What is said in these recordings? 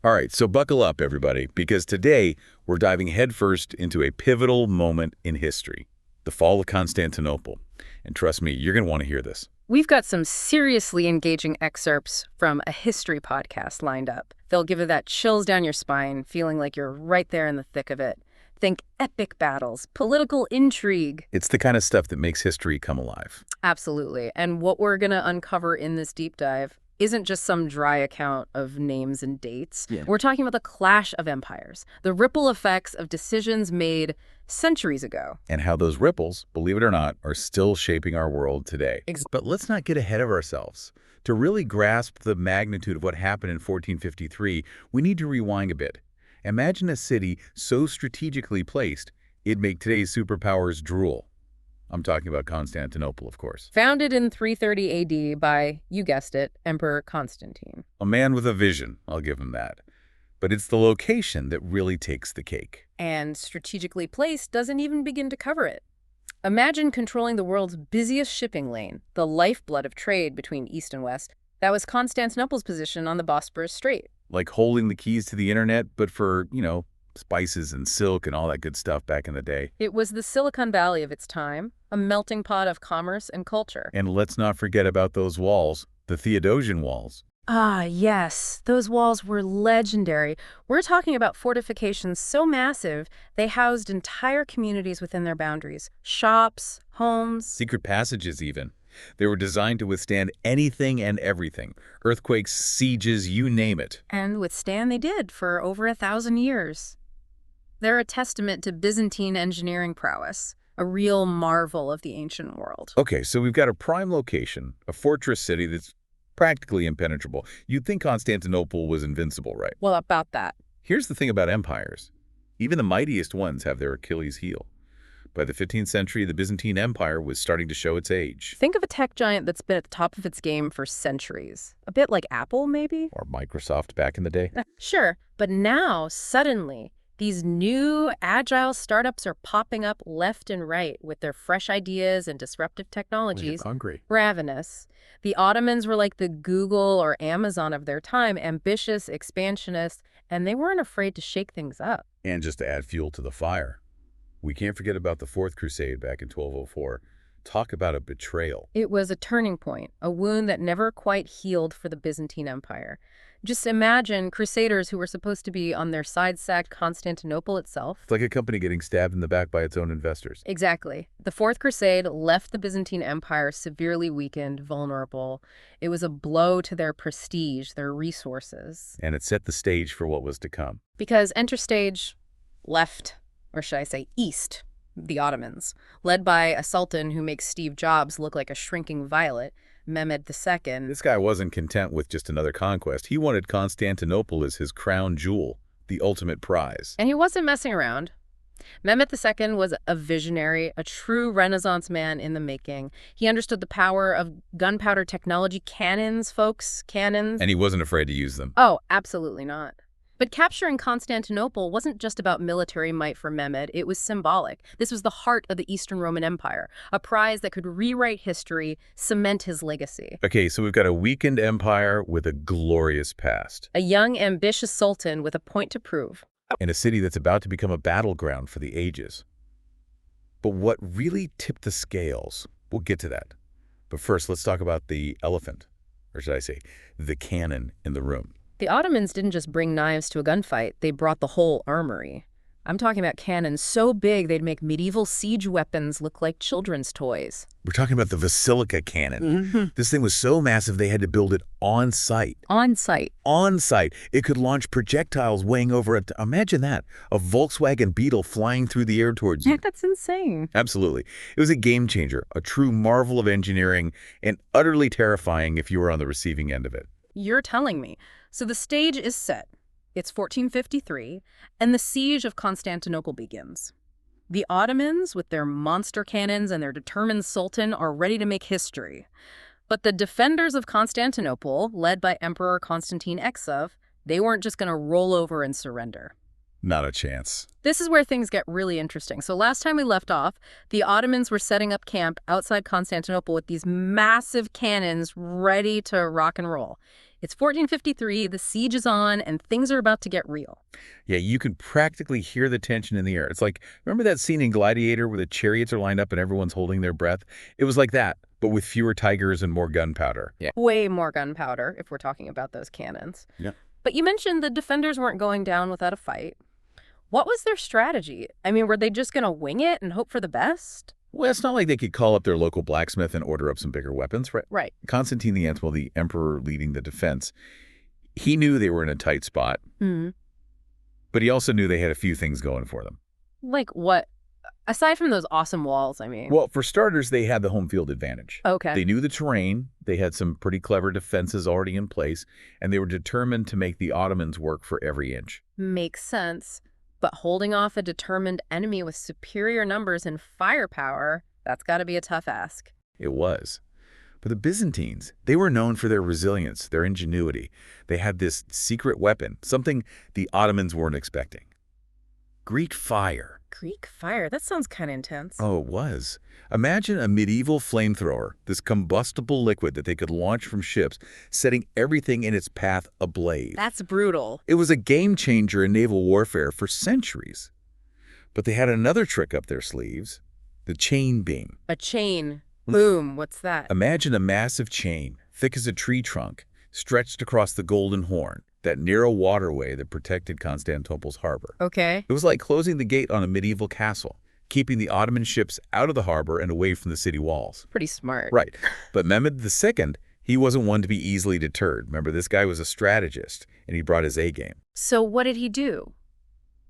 All right, so buckle up, everybody, because today we're diving headfirst into a pivotal moment in history, the fall of Constantinople. And trust me, you're going to want to hear this. We've got some seriously engaging excerpts from a history podcast lined up. They'll give you that chills down your spine, feeling like you're right there in the thick of it. Think epic battles, political intrigue. It's the kind of stuff that makes history come alive. Absolutely. And what we're going to uncover in this deep dive isn't just some dry account of names and dates. We're talking about the clash of empires, the ripple effects of decisions made centuries ago. And how those ripples, believe it or not, are still shaping our world today. But let's not get ahead of ourselves. To really grasp the magnitude of what happened in 1453, we need to rewind a bit. Imagine a city so strategically placed, it'd make today's superpowers drool. I'm talking about Constantinople, of course. Founded in 330 AD by, you guessed it, Emperor Constantine. A man with a vision, I'll give him that. But it's the location that really takes the cake. And strategically placed doesn't even begin to cover it. Imagine controlling the world's busiest shipping lane, the lifeblood of trade between East and West. That was Constantinople's position on the Bosporus Strait. Like holding the keys to the internet, but for, spices and silk and all that good stuff back in the day. It was the Silicon Valley of its time, a melting pot of commerce and culture. And let's not forget about those walls, the Theodosian walls. Ah, yes. Those walls were legendary. We're talking about fortifications so massive, they housed entire communities within their boundaries. Shops, homes. Secret passages, even. They were designed to withstand anything and everything. Earthquakes, sieges, you name it. And withstand they did for over 1,000 years. They're a testament to Byzantine engineering prowess, a real marvel of the ancient world. Okay, so we've got a prime location, a fortress city that's practically impenetrable. You'd think Constantinople was invincible, right? Well, about that. Here's the thing about empires. Even the mightiest ones have their Achilles heel. By the 15th century, the Byzantine Empire was starting to show its age. Think of a tech giant that's been at the top of its game for centuries. A bit like Apple, maybe? Or Microsoft back in the day. Sure, but now, suddenly, these new, agile startups are popping up left and right with their fresh ideas and disruptive technologies. Hungry. Ravenous. The Ottomans were like the Google or Amazon of their time, ambitious, expansionist, and they weren't afraid to shake things up. And just to add fuel to the fire, we can't forget about the Fourth Crusade back in 1204. Talk about a betrayal. It was a turning point, a wound that never quite healed for the Byzantine Empire. Just imagine crusaders who were supposed to be on their side sacked Constantinople itself. It's like a company getting stabbed in the back by its own investors. Exactly. The Fourth Crusade left the Byzantine Empire severely weakened, vulnerable. It was a blow to their prestige, their resources. And it set the stage for what was to come. Because enter stage left, or should I say east, the Ottomans, led by a sultan who makes Steve Jobs look like a shrinking violet, Mehmed II. This guy wasn't content with just another conquest. He wanted Constantinople as his crown jewel, the ultimate prize. And he wasn't messing around. Mehmed II was a visionary, a true Renaissance man in the making. He understood the power of gunpowder technology, cannons, folks, cannons. And he wasn't afraid to use them. Oh, absolutely not. But capturing Constantinople wasn't just about military might for Mehmed, it was symbolic. This was the heart of the Eastern Roman Empire, a prize that could rewrite history, cement his legacy. Okay, so we've got a weakened empire with a glorious past. A young, ambitious sultan with a point to prove. And a city that's about to become a battleground for the ages. But what really tipped the scales? We'll get to that. But first, let's talk about the elephant, or should I say, the cannon in the room. The Ottomans didn't just bring knives to a gunfight, they brought the whole armory. I'm talking about cannons so big they'd make medieval siege weapons look like children's toys. We're talking about the Basilica cannon. This thing was so massive they had to build it on site. On site. On site. It could launch projectiles weighing over imagine that, a Volkswagen Beetle flying through the air towards you. Yeah, that's insane. Absolutely. It was a game changer, a true marvel of engineering, and utterly terrifying if you were on the receiving end of it. You're telling me. So the stage is set. It's 1453, and the siege of Constantinople begins. The Ottomans, with their monster cannons and their determined sultan, are ready to make history. But the defenders of Constantinople, led by Emperor Constantine the, they weren't just going to roll over and surrender. Not a chance. This is where things get really interesting. So last time we left off, the Ottomans were setting up camp outside Constantinople with these massive cannons ready to rock and roll. It's 1453, the siege is on, and things are about to get real. Yeah, you can practically hear the tension in the air. It's like, remember that scene in Gladiator where the chariots are lined up and everyone's holding their breath? It was like that, but with fewer tigers and more gunpowder. Yeah. Way more gunpowder, if we're talking about those cannons. Yeah. But you mentioned the defenders weren't going down without a fight. What was their strategy? I mean, were they just going to wing it and hope for the best? Well, it's not like they could call up their local blacksmith and order up some bigger weapons, right? Right. Constantine the emperor leading the defense, he knew they were in a tight spot, but he also knew they had a few things going for them. Like what? Aside from those awesome walls, I mean. Well, for starters, they had the home field advantage. Okay. They knew the terrain, they had some pretty clever defenses already in place, and they were determined to make the Ottomans work for every inch. Makes sense. But holding off a determined enemy with superior numbers and firepower, that's got to be a tough ask. It was. But the Byzantines, they were known for their resilience, their ingenuity. They had this secret weapon, something the Ottomans weren't expecting. Greek fire. Greek fire? That sounds kind of intense. Oh, it was. Imagine a medieval flamethrower, this combustible liquid that they could launch from ships, setting everything in its path ablaze. That's brutal. It was a game changer in naval warfare for centuries. But they had another trick up their sleeves, the chain beam. A chain. Boom. What's that? Imagine a massive chain, thick as a tree trunk, stretched across the Golden Horn, that narrow waterway that protected Constantinople's harbor. Okay. It was like closing the gate on a medieval castle, keeping the Ottoman ships out of the harbor and away from the city walls. Pretty smart. Right. But Mehmed II, he wasn't one to be easily deterred. Remember, this guy was a strategist, and he brought his A-game. So what did he do?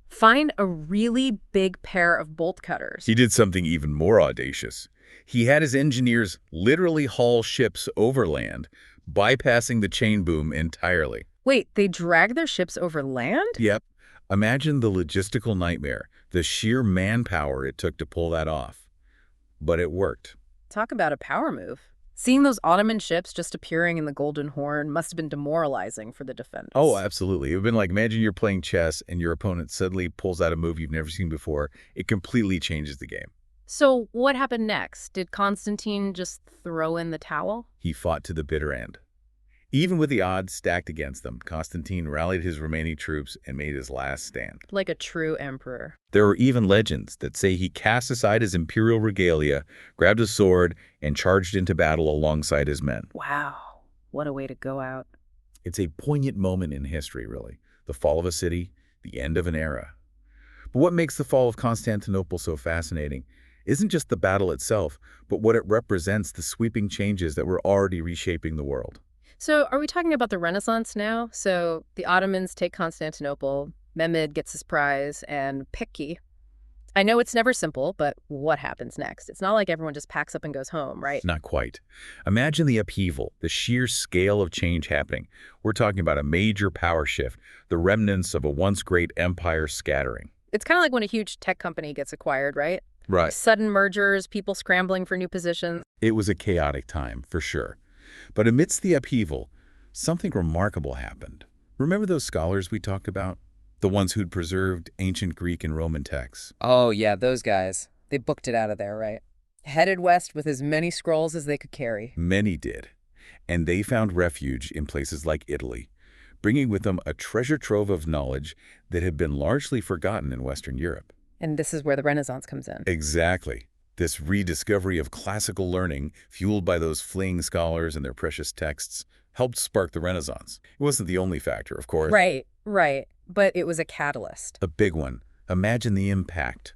Find a really big pair of bolt cutters. He did something even more audacious. He had his engineers literally haul ships overland, bypassing the chain boom entirely. Wait, they drag their ships over land? Yep. Imagine the logistical nightmare, the sheer manpower it took to pull that off. But it worked. Talk about a power move. Seeing those Ottoman ships just appearing in the Golden Horn must have been demoralizing for the defenders. Oh, absolutely. It would have been like, imagine you're playing chess and your opponent suddenly pulls out a move you've never seen before. It completely changes the game. So what happened next? Did Constantine just throw in the towel? He fought to the bitter end. Even with the odds stacked against them, Constantine rallied his remaining troops and made his last stand. Like a true emperor. There are even legends that say he cast aside his imperial regalia, grabbed a sword, and charged into battle alongside his men. Wow. What a way to go out. It's a poignant moment in history, really. The fall of a city, the end of an era. But what makes the fall of Constantinople so fascinating isn't just the battle itself, but what it represents, the sweeping changes that were already reshaping the world. So are we talking about the Renaissance now? So the Ottomans take Constantinople, Mehmed gets his prize, and Peki. I know it's never simple, but what happens next? It's not like everyone just packs up and goes home, right? Not quite. Imagine the upheaval, the sheer scale of change happening. We're talking about a major power shift, the remnants of a once great empire scattering. It's kind of like when a huge tech company gets acquired, right? Right. Sudden mergers, people scrambling for new positions. It was a chaotic time, for sure. But amidst the upheaval, something remarkable happened. Remember those scholars we talked about? The ones who'd preserved ancient Greek and Roman texts? Oh, yeah, those guys. They booked it out of there, right? Headed west with as many scrolls as they could carry. Many did. And they found refuge in places like Italy, bringing with them a treasure trove of knowledge that had been largely forgotten in Western Europe. And this is where the Renaissance comes in. Exactly. This rediscovery of classical learning, fueled by those fleeing scholars and their precious texts, helped spark the Renaissance. It wasn't the only factor, of course. Right. But it was a catalyst. A big one. Imagine the impact.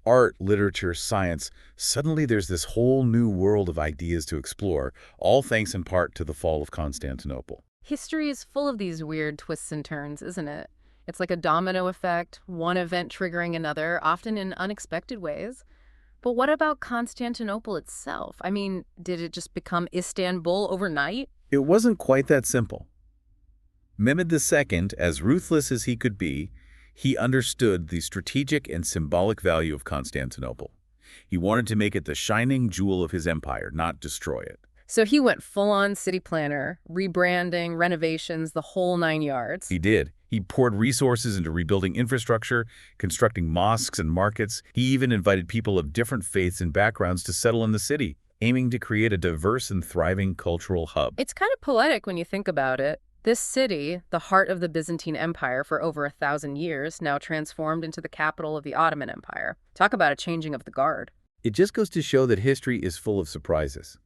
Art, literature, science, suddenly there's this whole new world of ideas to explore, all thanks in part to the fall of Constantinople. History is full of these weird twists and turns, isn't it? It's like a domino effect, one event triggering another, often in unexpected ways. But what about Constantinople itself? I mean, did it just become Istanbul overnight? It wasn't quite that simple. Mehmed II, as ruthless as he could be, he understood the strategic and symbolic value of Constantinople. He wanted to make it the shining jewel of his empire, not destroy it. So he went full-on city planner, rebranding, renovations, the whole 9 yards. He did. He poured resources into rebuilding infrastructure, constructing mosques and markets. He even invited people of different faiths and backgrounds to settle in the city, aiming to create a diverse and thriving cultural hub. It's kind of poetic when you think about it. This city, the heart of the Byzantine Empire for over 1,000 years, now transformed into the capital of the Ottoman Empire. Talk about a changing of the guard. It just goes to show that history is full of surprises.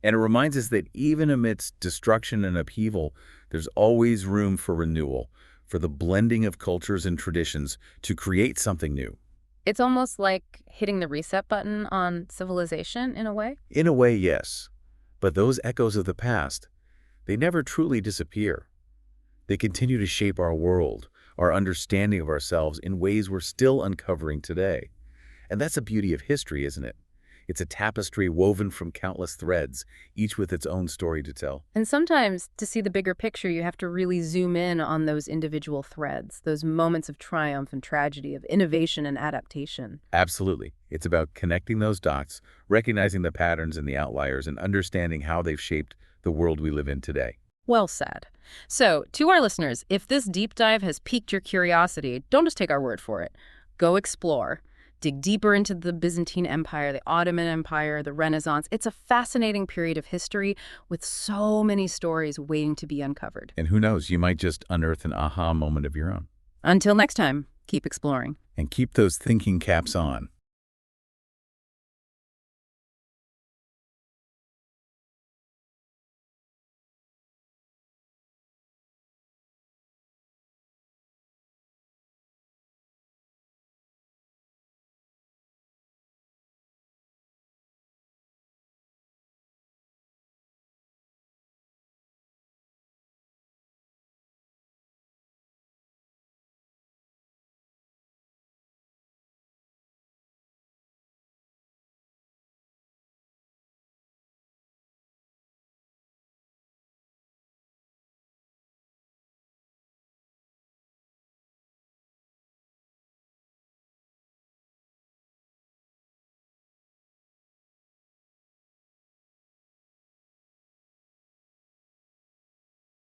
And it reminds us that even amidst destruction and upheaval, there's always room for renewal, for the blending of cultures and traditions to create something new. It's almost like hitting the reset button on civilization in a way. In a way, yes. But those echoes of the past, they never truly disappear. They continue to shape our world, our understanding of ourselves in ways we're still uncovering today. And that's the beauty of history, isn't it? It's a tapestry woven from countless threads, each with its own story to tell. And sometimes, to see the bigger picture, you have to really zoom in on those individual threads, those moments of triumph and tragedy, of innovation and adaptation. Absolutely. It's about connecting those dots, recognizing the patterns and the outliers, and understanding how they've shaped the world we live in today. Well said. So, to our listeners, if this deep dive has piqued your curiosity, don't just take our word for it. Go explore. Dig deeper into the Byzantine Empire, the Ottoman Empire, the Renaissance. It's a fascinating period of history with so many stories waiting to be uncovered. And who knows, you might just unearth an aha moment of your own. Until next time, keep exploring. And keep those thinking caps on.